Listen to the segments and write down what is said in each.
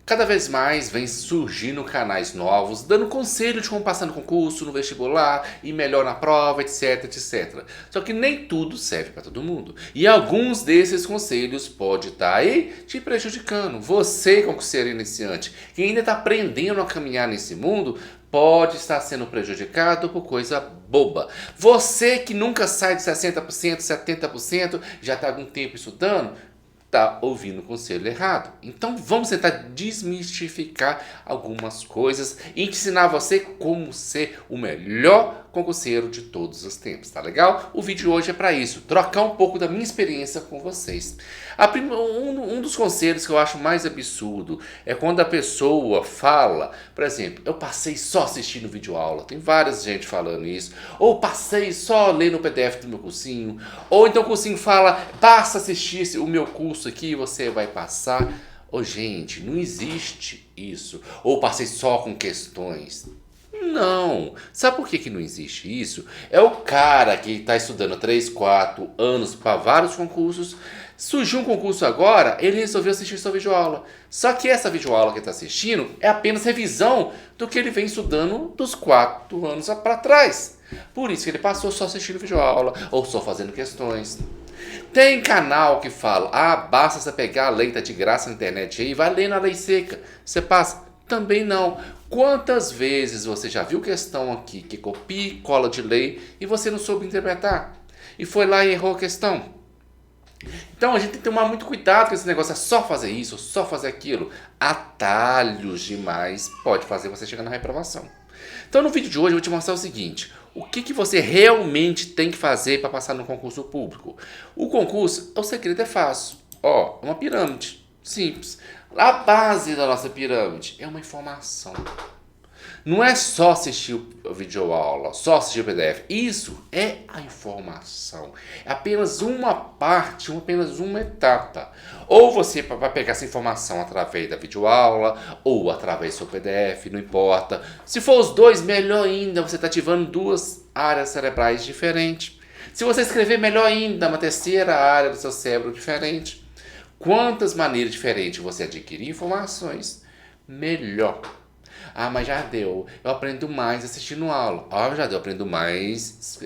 Cada vez mais vem surgindo canais novos, dando conselho de como passar no concurso, no vestibular, e melhor na prova, etc, etc. Só que nem tudo serve para todo mundo. E alguns desses conselhos pode estar aí te prejudicando. Você, concurseiro iniciante, que ainda está aprendendo a caminhar nesse mundo, pode estar sendo prejudicado por coisa boba. Você que nunca sai de 60%, 70%, já está há algum tempo estudando, está ouvindo o conselho errado. Então vamos tentar desmistificar algumas coisas e ensinar você como ser o melhor concurseiro de todos os tempos, tá legal? O vídeo de hoje é para isso, trocar um pouco da minha experiência com vocês. Um dos conselhos que eu acho mais absurdo é quando a pessoa fala, por exemplo, eu passei só assistindo vídeo aula, tem várias gente falando isso, ou passei só lendo o PDF do meu cursinho, ou então o cursinho fala, basta assistir o meu curso aqui e você vai passar. Ô gente, não existe isso. Ou passei só com questões. Não. Sabe por que não existe isso? É o cara que está estudando 3, 4 anos para vários concursos. Surgiu um concurso agora, ele resolveu assistir sua videoaula. Só que essa videoaula que ele está assistindo é apenas revisão do que ele vem estudando dos 4 anos para trás. Por isso que ele passou só assistindo videoaula ou só fazendo questões. Tem canal que fala, basta você pegar a lei, tá de graça na internet aí, vai lendo a lei seca, você passa. Também não. Quantas vezes você já viu questão aqui que copia e cola de lei e você não soube interpretar? E foi lá e errou a questão. Então a gente tem que tomar muito cuidado com esse negócio, é só fazer isso, só fazer aquilo. Atalhos demais pode fazer você chegar na reprovação. Então no vídeo de hoje eu vou te mostrar o seguinte, o que você realmente tem que fazer para passar no concurso público. O concurso, o segredo é fácil, é uma pirâmide, simples. A base da nossa pirâmide é uma informação. Não é só assistir a videoaula, só assistir o PDF. Isso é a informação. É apenas uma parte, apenas uma etapa. Ou você vai pegar essa informação através da videoaula, ou através do seu PDF, não importa. Se for os dois, melhor ainda, você está ativando duas áreas cerebrais diferentes. Se você escrever, melhor ainda, uma terceira área do seu cérebro diferente. Quantas maneiras diferentes você adquirir informações, melhor. Mas já deu. Eu aprendo mais assistindo aula. Já deu. Eu aprendo mais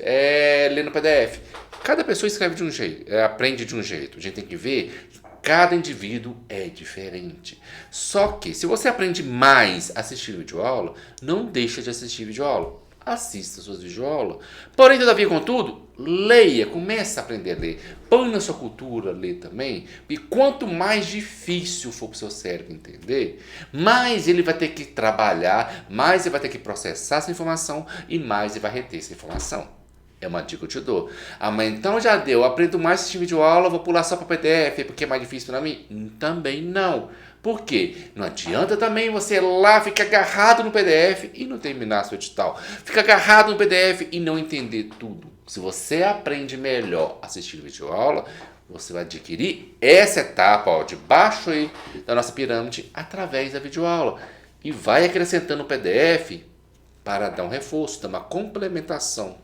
lendo PDF. Cada pessoa escreve de um jeito, aprende de um jeito. A gente tem que ver, cada indivíduo é diferente. Só que, se você aprende mais assistindo videoaula, não deixa de assistir videoaula. Assista suas videoaulas. Porém, todavia, contudo, leia, comece a aprender a ler. Põe na sua cultura ler também. E quanto mais difícil for para o seu cérebro entender, mais ele vai ter que trabalhar, mais ele vai ter que processar essa informação e mais ele vai reter essa informação. É uma dica que eu te dou. Mas então já deu, eu aprendo mais assistindo videoaula, vou pular só para PDF porque é mais difícil para mim? Também não. Por quê? Não adianta também você lá ficar agarrado no PDF e não terminar seu edital. Fica agarrado no PDF e não entender tudo. Se você aprende melhor assistindo videoaula, você vai adquirir essa etapa de baixo aí da nossa pirâmide através da videoaula. E vai acrescentando o PDF para dar um reforço, dar uma complementação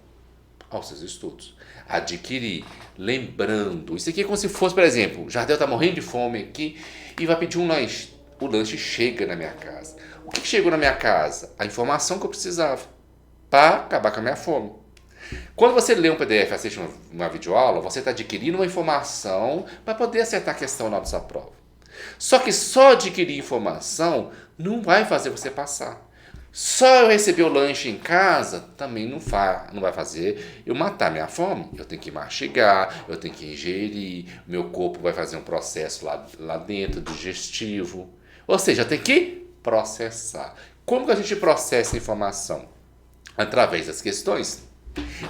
aos seus estudos. Adquirir, lembrando. Isso aqui é como se fosse, por exemplo, o Jardel está morrendo de fome aqui e vai pedir um lanche. O lanche chega na minha casa. O que chegou na minha casa? A informação que eu precisava para acabar com a minha fome. Quando você lê um PDF e assiste uma videoaula, você está adquirindo uma informação para poder acertar a questão na sua prova. Só que só adquirir informação não vai fazer você passar. Só eu receber o lanche em casa também não vai fazer eu matar minha fome. Eu tenho que mastigar, eu tenho que ingerir, meu corpo vai fazer um processo lá dentro, digestivo. Ou seja, eu tenho que processar. Como que a gente processa a informação? Através das questões.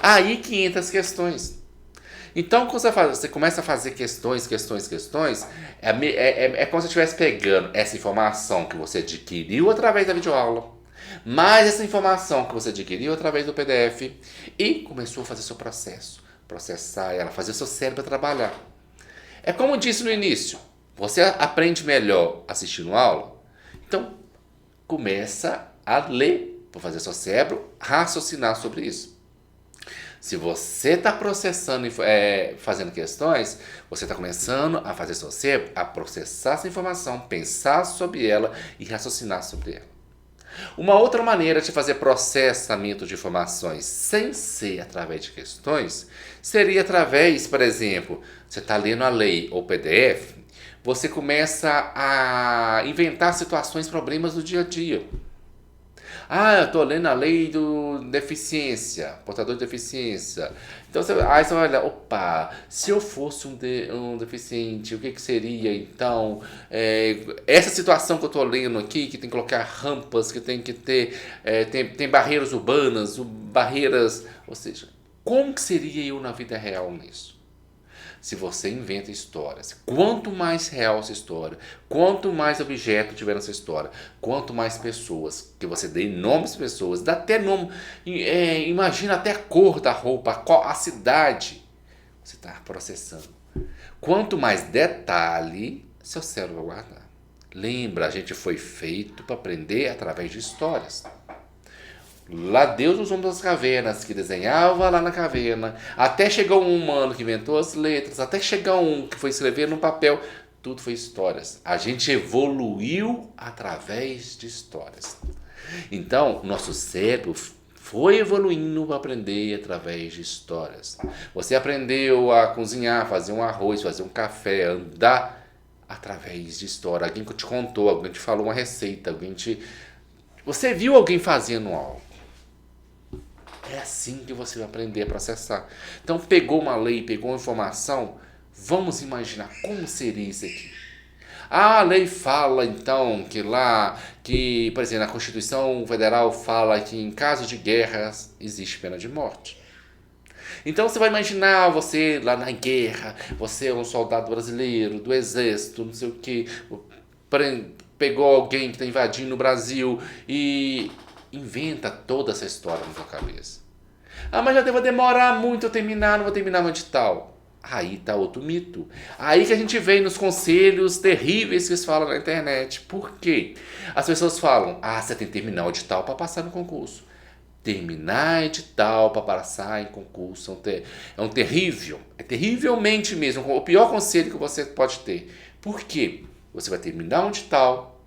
Aí que entra as questões. Então, quando você começa a fazer questões, é como se você estivesse pegando essa informação que você adquiriu através da videoaula, mais essa informação que você adquiriu através do PDF e começou a fazer seu processo, processar ela, fazer o seu cérebro trabalhar. É como eu disse no início, você aprende melhor assistindo aula, então começa a ler, para fazer seu cérebro raciocinar sobre isso. Se você está processando, fazendo questões, você está começando a fazer seu cérebro a processar essa informação, pensar sobre ela e raciocinar sobre ela. Uma outra maneira de fazer processamento de informações sem ser através de questões seria através, por exemplo, você está lendo a lei ou PDF, você começa a inventar situações, problemas do dia a dia. Ah, eu estou lendo a lei do deficiência, portador de deficiência. Então aí você olha, opa, se eu fosse um deficiente, o que, que seria então? Essa situação que eu estou lendo aqui, que tem que colocar rampas, que tem que ter, tem barreiras urbanas, barreiras, ou seja, como que seria eu na vida real nisso? Se você inventa histórias, quanto mais real essa história, quanto mais objeto tiver nessa história, quanto mais pessoas, que você dê nomes às pessoas, dá até nome, imagina até a cor da roupa, a cidade, você está processando. Quanto mais detalhe, seu cérebro vai guardar. Lembra, a gente foi feito para aprender através de histórias. Lá Deus os homens das cavernas, que desenhava lá na caverna, até chegar um humano que inventou as letras, até chegar um que foi escrever no papel, tudo foi histórias. A gente evoluiu através de histórias. Então, nosso cérebro foi evoluindo para aprender através de histórias. Você aprendeu a cozinhar, fazer um arroz, fazer um café, andar através de história. Alguém que te contou, alguém te falou uma receita, você viu alguém fazendo algo. É assim que você vai aprender a processar. Então, pegou uma lei, pegou uma informação, vamos imaginar como seria isso aqui. A lei fala, então, que, por exemplo, a Constituição Federal fala que em caso de guerras existe pena de morte. Então, você vai imaginar você lá na guerra, você é um soldado brasileiro, do exército, não sei o quê, pegou alguém que está invadindo o Brasil e inventa toda essa história na sua cabeça. Ah, mas já vou demorar muito a terminar, não vou terminar no edital. Aí está outro mito. Aí que a gente vem nos conselhos terríveis que eles falam na internet. Por quê? As pessoas falam, você tem que terminar o edital para passar no concurso. Terminar edital para passar em concurso é um terrível, é terrivelmente mesmo, o pior conselho que você pode ter. Por quê? Você vai terminar um edital,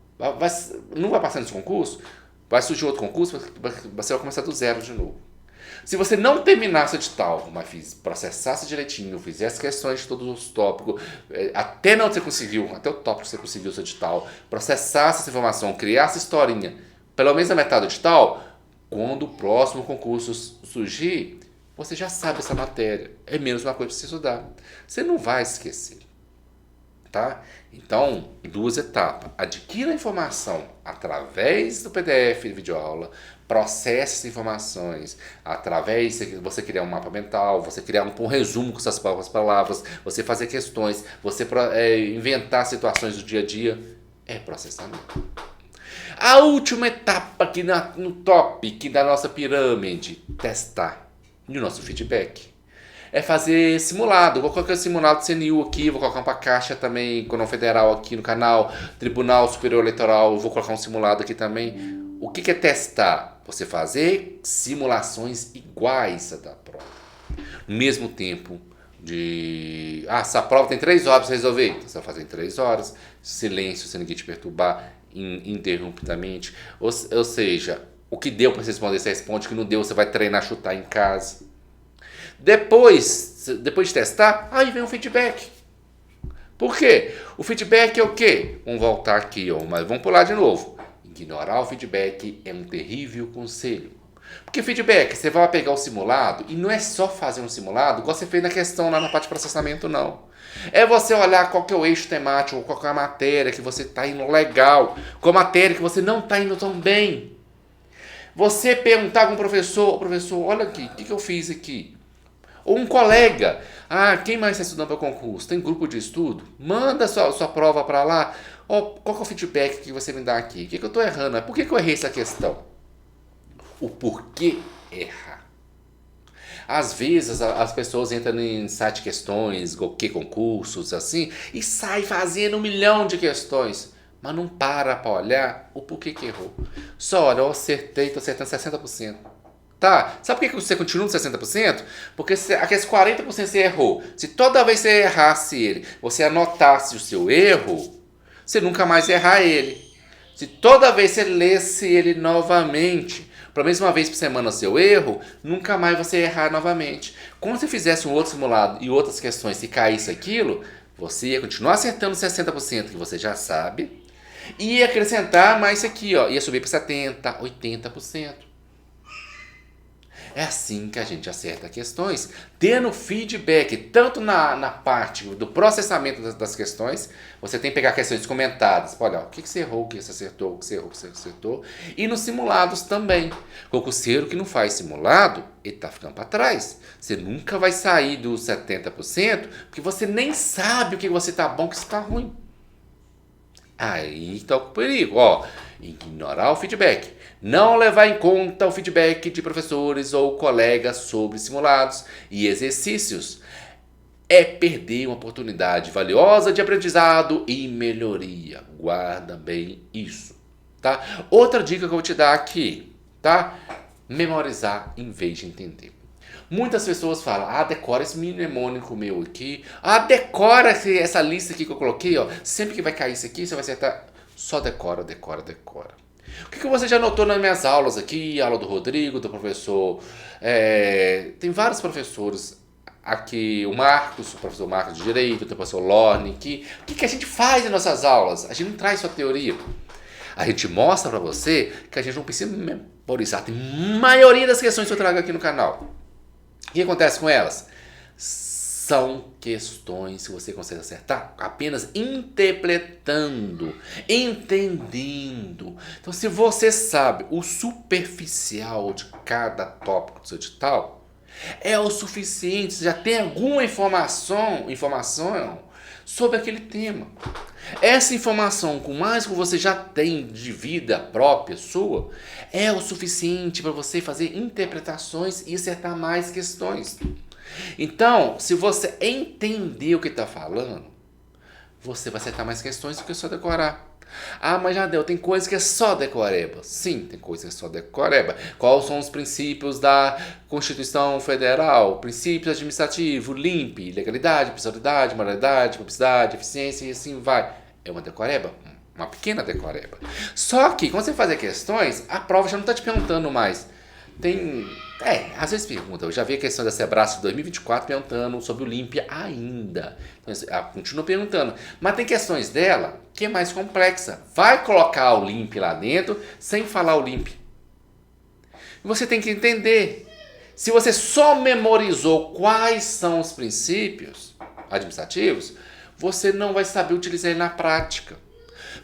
não vai passar nesse concurso, vai surgir outro concurso, você vai começar do zero de novo. Se você não terminasse o edital, mas processasse direitinho, fizesse questões de todos os tópicos, até o tópico que você conseguiu o seu edital, processasse essa informação, criasse historinha, pelo menos a metade do edital, quando o próximo concurso surgir, você já sabe essa matéria. É menos uma coisa para você estudar. Você não vai esquecer. Tá? Então, 2 etapas. Adquira a informação através do PDF de videoaula, processe essas informações através de você criar um mapa mental, você criar um resumo com essas próprias palavras, você fazer questões, você inventar situações do dia a dia. É processamento. A última etapa aqui no top da nossa pirâmide, testar. E o nosso feedback. É fazer simulado. Vou colocar simulado do CNU aqui, vou colocar para Caixa também, Constituição Federal aqui no canal, Tribunal Superior Eleitoral, vou colocar um simulado aqui também. O que é testar? Você fazer simulações iguais a da prova. No mesmo tempo de... essa prova tem 3 horas para resolver. Então você vai fazer em 3 horas, silêncio, sem ninguém te perturbar, ininterruptamente. Ou seja, o que deu para você responder, você responde, o que não deu, você vai treinar, chutar em casa. Depois de testar, aí vem o feedback. Por quê? O feedback é o quê? Vamos voltar aqui, mas vamos pular de novo. Ignorar o feedback é um terrível conselho. Porque feedback, você vai pegar o simulado, e não é só fazer um simulado, igual você fez na questão lá na parte de processamento, não. É você olhar qual que é o eixo temático, qual que é a matéria que você está indo legal, qual a matéria que você não está indo tão bem. Você perguntar com o professor, olha aqui, o que eu fiz aqui? Ou um colega, quem mais está estudando para o concurso? Tem grupo de estudo? Manda sua prova para lá. Qual que é o feedback que você me dá aqui? O que eu estou errando? Por que eu errei essa questão? O porquê errar. Às vezes as pessoas entram em site de questões, concursos, assim, e saem fazendo 1 milhão de questões, mas não para olhar o porquê que errou. Só olha, eu acertei, estou acertando 60%. Tá? Sabe por que você continua no 60%? Porque aqueles 40% você errou. Se toda vez você errasse ele, você anotasse o seu erro, você nunca mais ia errar ele. Se toda vez você lesse ele novamente, pelo menos uma vez por semana o seu erro, nunca mais você ia errar novamente. Quando você fizesse um outro simulado e outras questões, se caísse aquilo, você ia continuar acertando 60% que você já sabe, e ia acrescentar mais isso aqui, ó, ia subir para 70%, 80%. É assim que a gente acerta questões, tendo feedback, tanto na parte do processamento das questões, você tem que pegar questões comentadas, olha, o que você errou, o que você acertou, o que você errou, o que você acertou, e nos simulados também. O concurseiro que não faz simulado, ele está ficando para trás. Você nunca vai sair dos 70%, porque você nem sabe o que você está bom e o que você está ruim. Aí está o perigo, ó, ignorar o feedback. Não levar em conta o feedback de professores ou colegas sobre simulados e exercícios é perder uma oportunidade valiosa de aprendizado e melhoria. Guarda bem isso, tá? Outra dica que eu vou te dar aqui, tá? Memorizar em vez de entender. Muitas pessoas falam, decora esse mnemônico meu aqui, decora essa lista aqui que eu coloquei, ó. Sempre que vai cair isso aqui, você vai acertar. Só decora, decora, decora. O que você já notou nas minhas aulas aqui, aula do Rodrigo, do professor... tem vários professores aqui, o professor Marcos de Direito, tem o professor Lorne aqui. O que a gente faz nas nossas aulas? A gente não traz só teoria. A gente mostra pra você que a gente não precisa memorizar. Tem maioria das questões que eu trago aqui no canal. O que acontece com elas? São questões que você consegue acertar apenas interpretando, entendendo. Então, se você sabe o superficial de cada tópico do seu edital, é o suficiente, você já tem alguma informação sobre aquele tema. Essa informação, com mais que você já tem de vida própria sua, é o suficiente para você fazer interpretações e acertar mais questões. Então, se você entender o que está falando, você vai acertar mais questões do que só decorar. Mas Jardel, tem coisa que é só decoreba. Sim, tem coisa que é só decoreba. Quais são os princípios da Constituição Federal? Princípios administrativos, LIMP, legalidade, pessoalidade, moralidade, publicidade, eficiência e assim vai. É uma decoreba? Uma pequena decoreba. Só que, quando você faz questões, a prova já não está te perguntando mais. Às vezes pergunta. Eu já vi a questão da Sebrae de 2024 perguntando sobre o LIMP ainda. Então, ela continua perguntando. Mas tem questões dela que é mais complexa. Vai colocar o LIMP lá dentro sem falar o LIMP. E você tem que entender. Se você só memorizou quais são os princípios administrativos, você não vai saber utilizar ele na prática.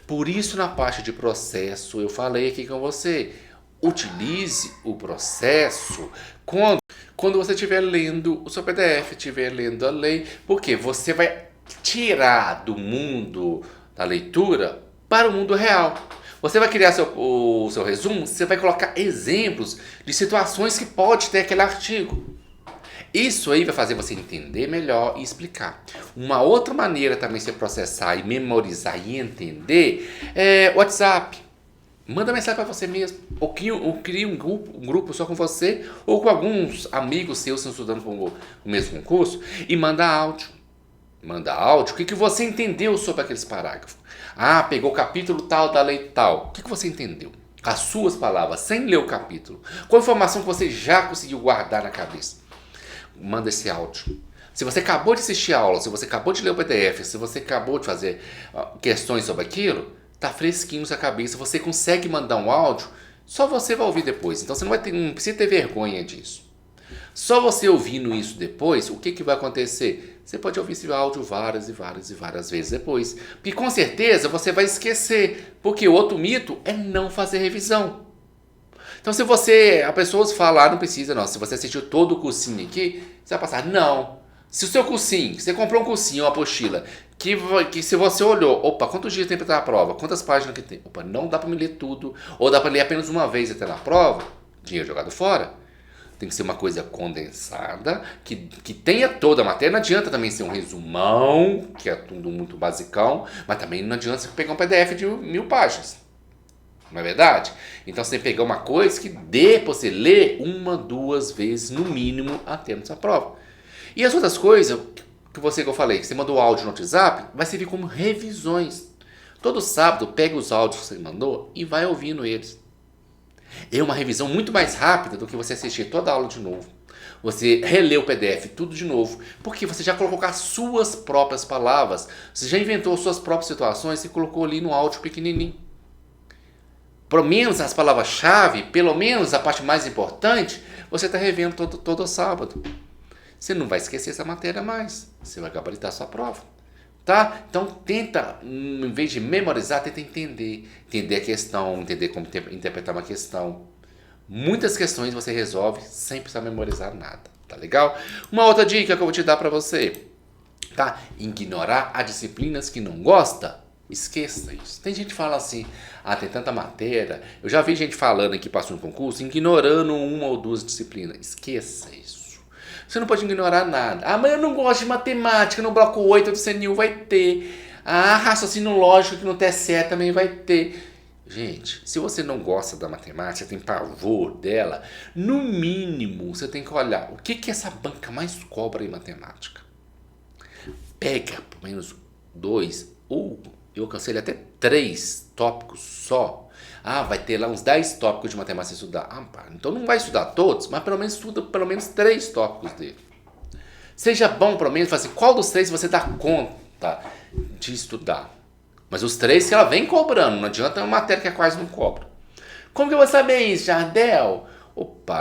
Por isso, na parte de processo, eu falei aqui com você. Utilize o processo quando você estiver lendo o seu PDF, estiver lendo a lei, porque você vai tirar do mundo da leitura para o mundo real. Você vai criar o seu resumo, você vai colocar exemplos de situações que pode ter aquele artigo. Isso aí vai fazer você entender melhor e explicar. Uma outra maneira também de você processar e memorizar e entender é o WhatsApp. Manda mensagem para você mesmo. Ou crie um grupo só com você ou com alguns amigos seus que estão estudando o mesmo concurso e manda áudio. Manda áudio. O que você entendeu sobre aqueles parágrafos? Pegou o capítulo tal da lei tal. O que você entendeu? As suas palavras, sem ler o capítulo. Qual informação que você já conseguiu guardar na cabeça? Manda esse áudio. Se você acabou de assistir a aula, se você acabou de ler o PDF, se você acabou de fazer questões sobre aquilo, tá fresquinho na sua cabeça, você consegue mandar um áudio, só você vai ouvir depois. Então você não precisa ter vergonha disso. Só você ouvindo isso depois, o que vai acontecer? Você pode ouvir esse áudio várias e várias e várias vezes depois. Porque com certeza você vai esquecer. Porque o outro mito é não fazer revisão. Então se a pessoa fala, não precisa não, se você assistiu todo o cursinho aqui, você vai passar, não. Se o seu cursinho, você comprou um cursinho, uma apostila, que se você olhou, quantos dias tem para ter a prova? Quantas páginas que tem? Não dá para me ler tudo. Ou dá para ler apenas uma vez até na prova? Dinheiro jogado fora. Tem que ser uma coisa condensada, que tenha toda a matéria. Não adianta também ser um resumão, que é tudo muito basicão, mas também não adianta você pegar um PDF de 1000 páginas. Não é verdade? Então você tem que pegar uma coisa que dê para você ler uma, duas vezes, no mínimo, até nessa prova. E as outras coisas que eu falei, que você mandou áudio no WhatsApp, vai servir como revisões. Todo sábado, pega os áudios que você mandou e vai ouvindo eles. É uma revisão muito mais rápida do que você assistir toda a aula de novo. Você relê o PDF tudo de novo, porque você já colocou as suas próprias palavras, você já inventou suas próprias situações e colocou ali no áudio pequenininho. Pelo menos as palavras-chave, pelo menos a parte mais importante, você está revendo todo sábado. Você não vai esquecer essa matéria mais. Você vai gabaritar a sua prova. Tá? Então tenta, em vez de memorizar, tenta entender. Entender a questão, entender como interpretar uma questão. Muitas questões você resolve sem precisar memorizar nada. Tá legal? Uma outra dica que eu vou te dar para você. Tá? Ignorar as disciplinas que não gosta. Esqueça isso. Tem gente que fala assim, tem tanta matéria. Eu já vi gente falando aqui, passou no concurso, ignorando uma ou duas disciplinas. Esqueça isso. Você não pode ignorar nada. Mas eu não gosto de matemática, no bloco 8 do CNU vai ter. Raciocínio lógico que no TSE também vai ter. Gente, se você não gosta da matemática, tem pavor dela, no mínimo você tem que olhar o que essa banca mais cobra em matemática. Pega pelo menos 2 ou eu aconselho até 3 tópicos só. Vai ter lá uns 10 tópicos de matemática a estudar. Então não vai estudar todos, mas pelo menos estuda pelo menos 3 tópicos dele. Seja bom pelo menos, fala assim, qual dos 3 você dá conta de estudar? Mas os 3 que ela vem cobrando, não adianta uma matéria que quase não cobra. Como que eu vou saber isso, Jardel?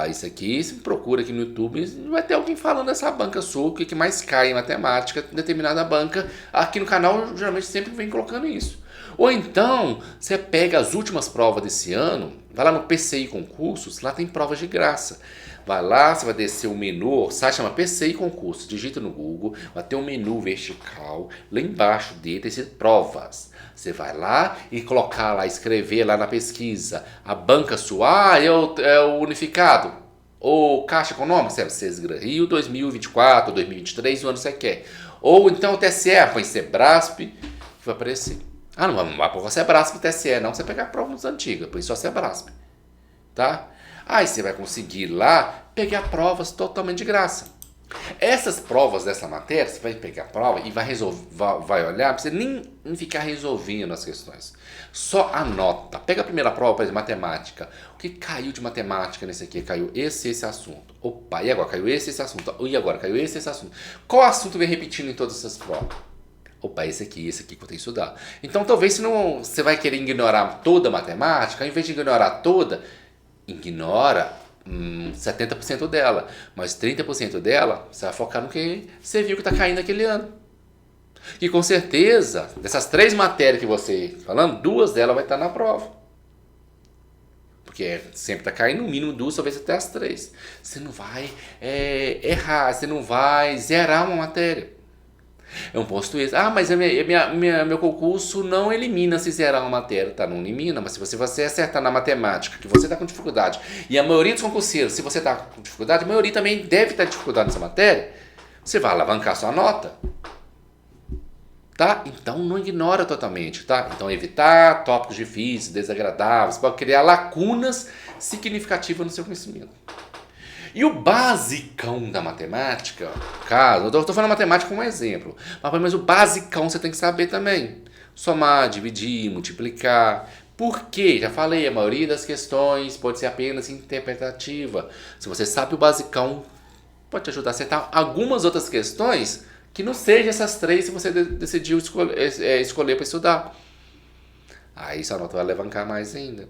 Isso aqui, se procura aqui no YouTube, vai ter alguém falando dessa banca sua, o que mais cai em matemática, determinada banca. Aqui no canal, geralmente, sempre vem colocando isso. Ou então, você pega as últimas provas desse ano, vai lá no PCI Concursos, lá tem provas de graça. Vai lá, você vai descer o menu, o site chama PCI Concursos, digita no Google, vai ter um menu vertical, lá embaixo dele tem provas. Você vai lá e colocar lá, escrever lá na pesquisa, a banca sua, é o unificado, ou Caixa Econômica, CESGRA Rio 2024, 2023, o ano que você quer. Ou então o TSE, põe Sebrasp, vai aparecer. Não vai pôr o Sebrasp no TSE, não, você pegar a prova antiga, põe só Sebrasp, tá? Aí você vai conseguir lá pegar provas totalmente de graça. Essas provas dessa matéria, você vai pegar a prova e vai olhar, não precisa nem ficar resolvendo as questões. Só anota. Pega a primeira prova, por exemplo, matemática. O que caiu de matemática nesse aqui? Caiu esse assunto. E agora? Caiu esse assunto. E agora? Caiu esse assunto. Qual assunto vem repetindo em todas essas provas? Esse aqui que eu vou ter que estudar. Então, talvez você vai querer ignorar toda a matemática, ao invés de ignorar toda, ignora 70% dela, mas 30% dela você vai focar no que você viu que está caindo aquele ano. E com certeza, dessas 3 matérias que você está falando, 2 delas vai estar na prova. Porque sempre está caindo no mínimo 2, talvez até as 3. Você não vai errar, você não vai zerar uma matéria. É um posto extra. Mas meu concurso não elimina se zerar uma matéria. Não elimina, mas se você acertar na matemática, que você está com dificuldade, e a maioria dos concurseiros, se você está com dificuldade, a maioria também deve estar com dificuldade nessa matéria, você vai alavancar sua nota. Tá? Então não ignora totalmente, tá? Então evitar tópicos difíceis, desagradáveis, pode criar lacunas significativas no seu conhecimento. E o basicão da matemática, eu estou falando matemática como um exemplo, mas o basicão você tem que saber também. Somar, dividir, multiplicar. Por quê? Já falei, a maioria das questões pode ser apenas interpretativa. Se você sabe o basicão, pode te ajudar a acertar algumas outras questões que não sejam essas 3 se você decidiu escolher para estudar. Aí sua nota vai alavancar mais ainda.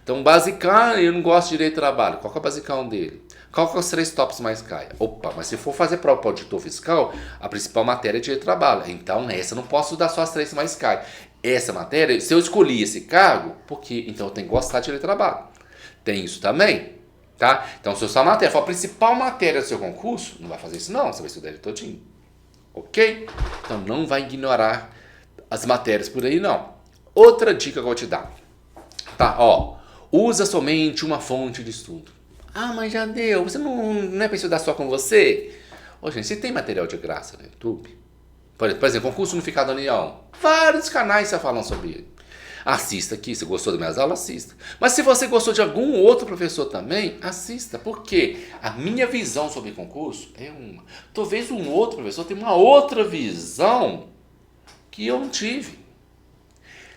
Então, basicão, eu não gosto de direito do trabalho. Qual que é o basicão dele? Qual que é os 3 tópicos mais caem? Mas se for fazer prova para auditor fiscal, a principal matéria é direito do trabalho. Então, essa eu não posso estudar só as 3 que mais caem. Essa matéria, se eu escolhi esse cargo, porque então eu tenho que gostar de direito do trabalho. Tem isso também, tá? Então, se a sua matéria for a principal matéria do seu concurso, não vai fazer isso não, você vai estudar ele todinho. Ok? Então, não vai ignorar as matérias por aí, não. Outra dica que eu vou te dar. Tá, usa somente uma fonte de estudo. Mas já deu, você não é para estudar só com você? Gente, você tem material de graça no YouTube? Por exemplo, concurso unificado da União. Vários canais já falam sobre ele. Assista aqui, se gostou das minhas aulas, assista. Mas se você gostou de algum outro professor também, assista. Porque a minha visão sobre concurso é uma. Talvez um outro professor tenha uma outra visão que eu não tive.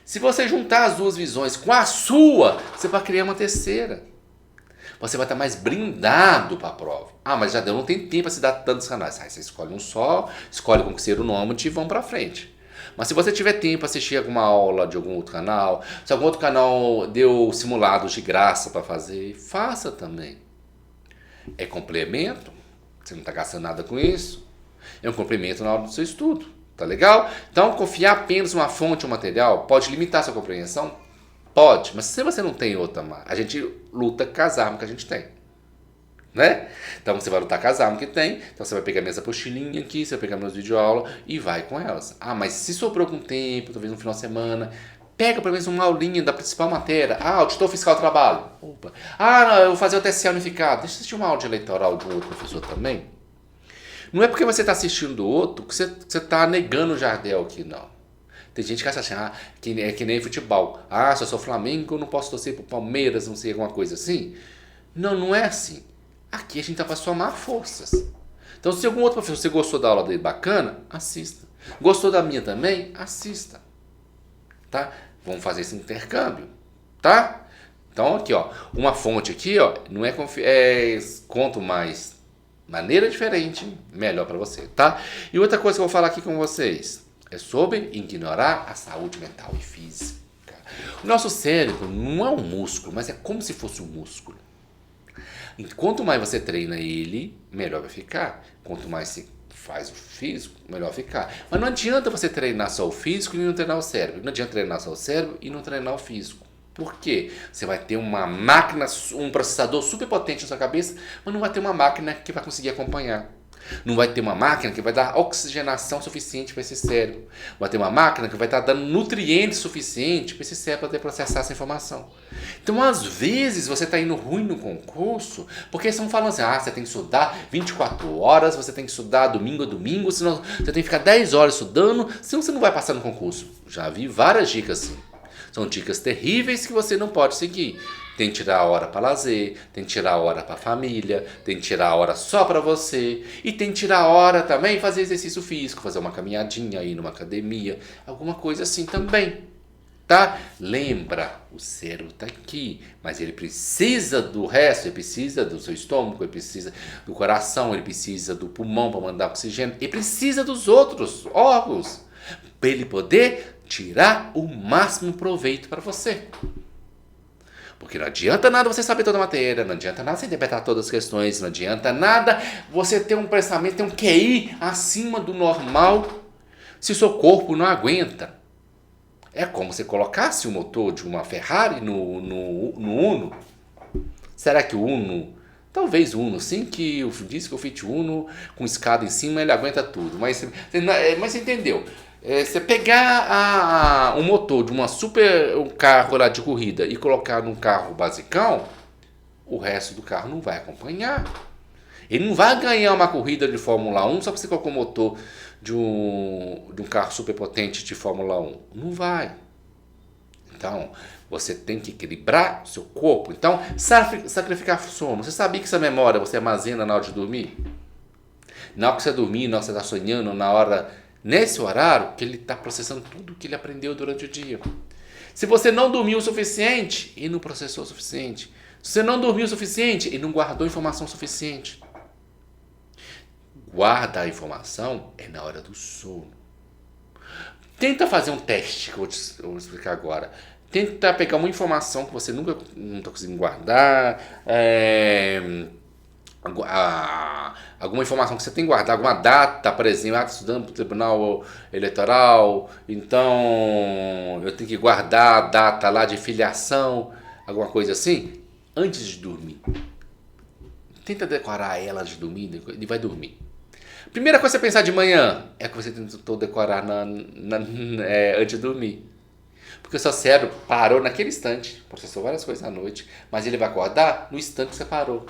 Se você juntar as duas visões com a sua, você vai criar uma terceira. Você vai estar mais blindado para a prova. Ah, mas já deu, não tem tempo para se dar tantos canais. Aí você escolhe um só, escolhe concurseiro nômade e vão para frente. Mas se você tiver tempo para assistir alguma aula de algum outro canal, se algum outro canal deu simulados de graça para fazer, faça também. É complemento, você não está gastando nada com isso. É um complemento na hora do seu estudo. Tá legal? Então, confiar apenas numa fonte ou material pode limitar sua compreensão? Pode, mas se você não tem outra, a gente luta com as armas que a gente tem. Né? Então você vai lutar com as armas que tem, então você vai pegar minhas apostilinhas aqui, você vai pegar meus videoaulas e vai com elas. Ah, mas se sobrou com tempo, talvez no final de semana, pega pelo menos uma aulinha da principal matéria. Ah, o tutor fiscal trabalho. Opa. Ah, não, eu vou fazer o TCE unificado. Deixa eu assistir uma aula de eleitoral de um outro professor também. Não é porque você está assistindo do outro que você está negando o Jardel aqui, não. Tem gente que acha assim, que é que nem futebol. Ah, se eu sou Flamengo, eu não posso torcer pro Palmeiras, não sei, alguma coisa assim. Não, não é assim. Aqui a gente tá para somar forças. Então, se algum outro professor, você gostou da aula dele bacana, assista. Gostou da minha também? Assista. Tá? Vamos fazer esse intercâmbio. Tá? Então, aqui, ó. Uma fonte aqui, ó. Não é quanto mais maneira diferente, melhor para você, tá? E outra coisa que eu vou falar aqui com vocês é sobre ignorar a saúde mental e física. O nosso cérebro não é um músculo, mas é como se fosse um músculo. E quanto mais você treina ele, melhor vai ficar. Quanto mais você faz o físico, melhor vai ficar. Mas não adianta você treinar só o físico e não treinar o cérebro. Não adianta treinar só o cérebro e não treinar o físico. Por quê? Você vai ter uma máquina, um processador super potente na sua cabeça, mas não vai ter uma máquina que vai conseguir acompanhar. Não vai ter uma máquina que vai dar oxigenação suficiente para esse cérebro. Vai ter uma máquina que vai estar dando nutrientes suficientes para esse cérebro poder processar essa informação. Então, às vezes, você está indo ruim no concurso, porque eles estão falando assim, você tem que estudar 24 horas, você tem que estudar domingo a domingo, senão você tem que ficar 10 horas estudando, senão você não vai passar no concurso. Já vi várias dicas assim. São dicas terríveis que você não pode seguir. Tem que tirar a hora para lazer, tem que tirar a hora para família, tem que tirar a hora só para você. E tem que tirar a hora também fazer exercício físico, fazer uma caminhadinha, ir numa academia, alguma coisa assim também. Tá? Lembra, o cérebro está aqui, mas ele precisa do resto, ele precisa do seu estômago, ele precisa do coração, ele precisa do pulmão para mandar oxigênio, ele precisa dos outros órgãos para ele poder tirar o máximo proveito para você. Porque não adianta nada você saber toda a matéria, não adianta nada você interpretar todas as questões, não adianta nada você ter um pensamento, ter um QI acima do normal, se o seu corpo não aguenta. É como se colocasse o motor de uma Ferrari no Uno. Será que o Uno... Talvez o Uno, sim, que diz que o Fiat Uno, com escada em cima, ele aguenta tudo. Mas você entendeu? Você pegar o motor de um carro lá de corrida e colocar num carro basicão, o resto do carro não vai acompanhar. Ele não vai ganhar uma corrida de Fórmula 1 só porque você colocou o motor de um carro superpotente de Fórmula 1. Não vai. Então, você tem que equilibrar o seu corpo. Então, sacrificar sono. Você sabia que essa memória você armazena na hora de dormir? Na hora que você dormir, na hora que você está sonhando, nesse horário que ele está processando tudo que ele aprendeu durante o dia. Se você não dormiu o suficiente, ele não processou o suficiente. Se você não dormiu o suficiente, ele não guardou informação suficiente. Guarda a informação é na hora do sono. Tenta fazer um teste que eu vou explicar agora. Tenta pegar uma informação que você nunca não está conseguindo guardar, alguma informação que você tem que guardar, alguma data, por exemplo, está estudando para o Tribunal Eleitoral, então eu tenho que guardar a data lá de filiação, alguma coisa assim, antes de dormir. Tenta decorar ela antes de dormir e vai dormir. Primeira coisa que você pensar de manhã é que você tentou decorar antes de dormir. Porque o seu cérebro parou naquele instante, processou várias coisas à noite, mas ele vai acordar no instante que você parou.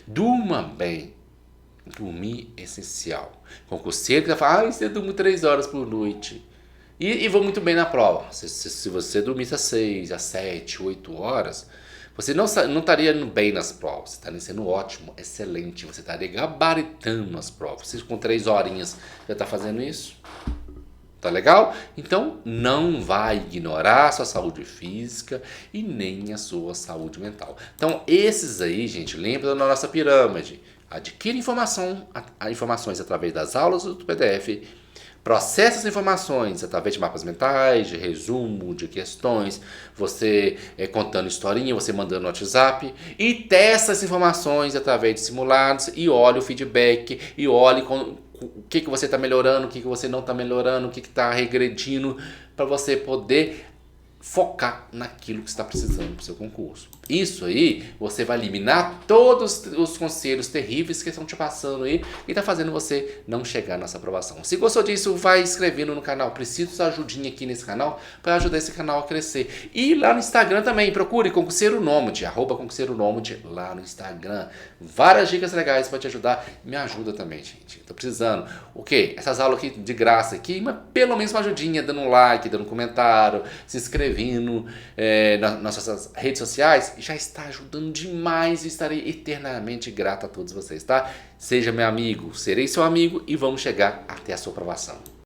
Durma bem. Dormir é essencial. Concurseiro que vai falar, você durmo 3 horas por noite. E vou muito bem na prova. Se você dormisse às 6, às 7, 8 horas, você não estaria indo bem nas provas. Você estaria sendo ótimo, excelente. Você estaria gabaritando as provas. Você com 3 horinhas já está fazendo isso? Tá legal? Então não vai ignorar a sua saúde física e nem a sua saúde mental. Então esses aí, gente, lembra da nossa pirâmide. Adquire informações através das aulas do PDF. Processa essas informações através de mapas mentais, de resumo, de questões, você contando historinha, você mandando no WhatsApp e testa essas informações através de simulados e olha o feedback e olhe o que você está melhorando, o que você não está melhorando, o que está regredindo, para você poder focar naquilo que você está precisando para o seu concurso. Isso aí, você vai eliminar todos os conselhos terríveis que estão te passando aí e está fazendo você não chegar nessa aprovação. Se gostou disso, vai inscrevendo no canal. Preciso de ajudinha aqui nesse canal para ajudar esse canal a crescer. E lá no Instagram também, procure Concurseiro Nômade, @concurseiro-nômade lá no Instagram. Várias dicas legais para te ajudar. Me ajuda também, gente. Tô precisando. O quê? Essas aulas aqui de graça aqui, mas pelo menos uma ajudinha, dando um like, dando um comentário, se inscrevendo nas nossas redes sociais, já está ajudando demais e estarei eternamente grato a todos vocês, tá? Seja meu amigo, serei seu amigo e vamos chegar até a sua aprovação.